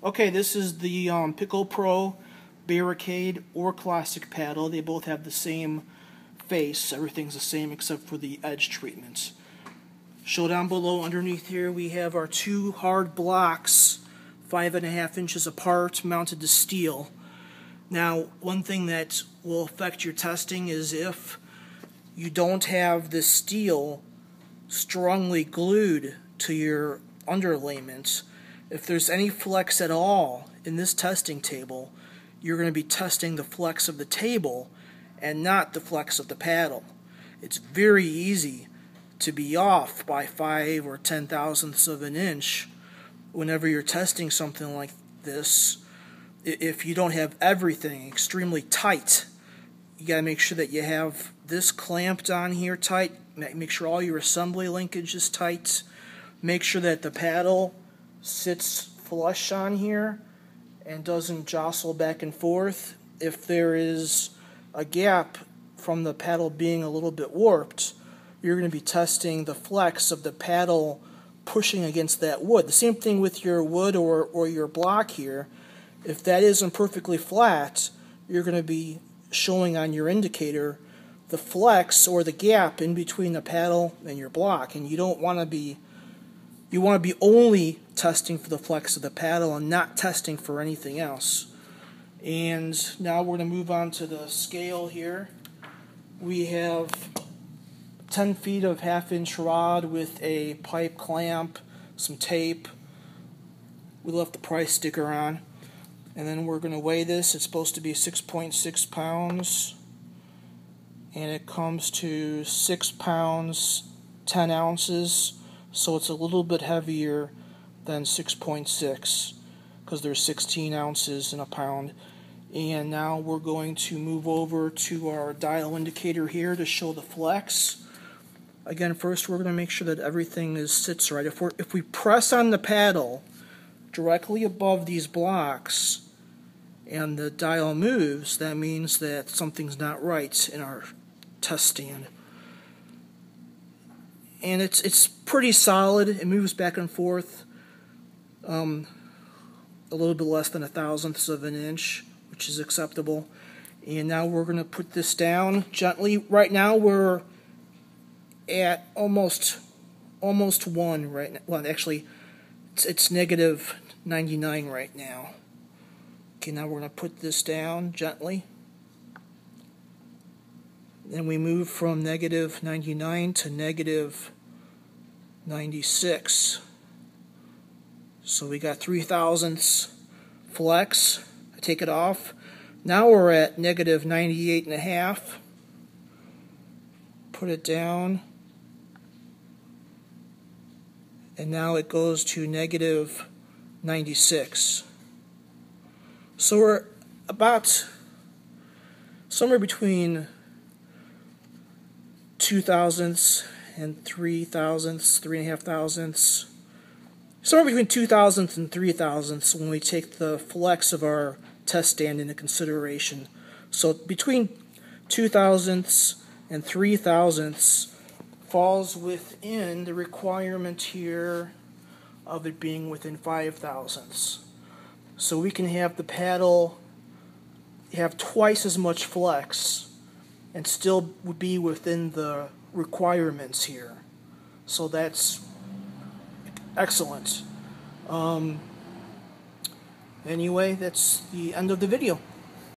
Okay, this is the Pickle Pro Barricade or Classic paddle. They both have the same face. Everything's the same except for the edge treatments. Show down below underneath here we have our two hard blocks, 5.5 inches apart, mounted to steel. Now, one thing that will affect your testing is if you don't have the steel strongly glued to your underlayment. If there's any flex at all in this testing table, you're going to be testing the flex of the table and not the flex of the paddle. It's very easy to be off by 5 or 10 thousandths of an inch whenever you're testing something like this. If you don't have everything extremely tight, you got to make sure that you have this clamped on here tight. Make sure all your assembly linkage is tight. Make sure that the paddle sits flush on here and doesn't jostle back and forth. If there is a gap from the paddle being a little bit warped, you're going to be testing the flex of the paddle pushing against that wood. The same thing with your wood or your block here. If that isn't perfectly flat, you're going to be showing on your indicator the flex or the gap in between the paddle and your block, and you don't want to be, you want to be only testing for the flex of the paddle and not testing for anything else. And now we're going to move on to the scale here. We have 10 feet of 1/2 inch rod with a pipe clamp, some tape. We left the price sticker on. And then we're going to weigh this. It's supposed to be 6.6 pounds. And it comes to 6 pounds, 10 ounces. So it's a little bit heavier than 6.6 because there's 16 ounces in a pound. And now we're going to move over to our dial indicator here to show the flex. Again, first we're going to make sure that everything sits right. If we press on the paddle directly above these blocks and the dial moves, that means that something's not right in our test stand. And it's pretty solid. It moves back and forth a little bit less than 1/1000th of an inch, which is acceptable. And now we're going to put this down gently. Right now we're at almost 1 right now. Well, actually it's negative 99 right now. Okay, now we're going to put this down gently. Then we move from negative 99 to negative 96. So we got 0.03 flex. I take it off. Now we're at negative 98.5. Put it down. And now it goes to negative 96. So we're about somewhere between 2 thousandths and 3 thousandths, 3.5 thousandths. Somewhere between 2 thousandths and 3 thousandths when we take the flex of our test stand into consideration. So between 2 thousandths and 3 thousandths falls within the requirement here of it being within 5 thousandths. So we can have the paddle have twice as much flex and still be within the requirements here. So that's excellent. Anyway, that's the end of the video.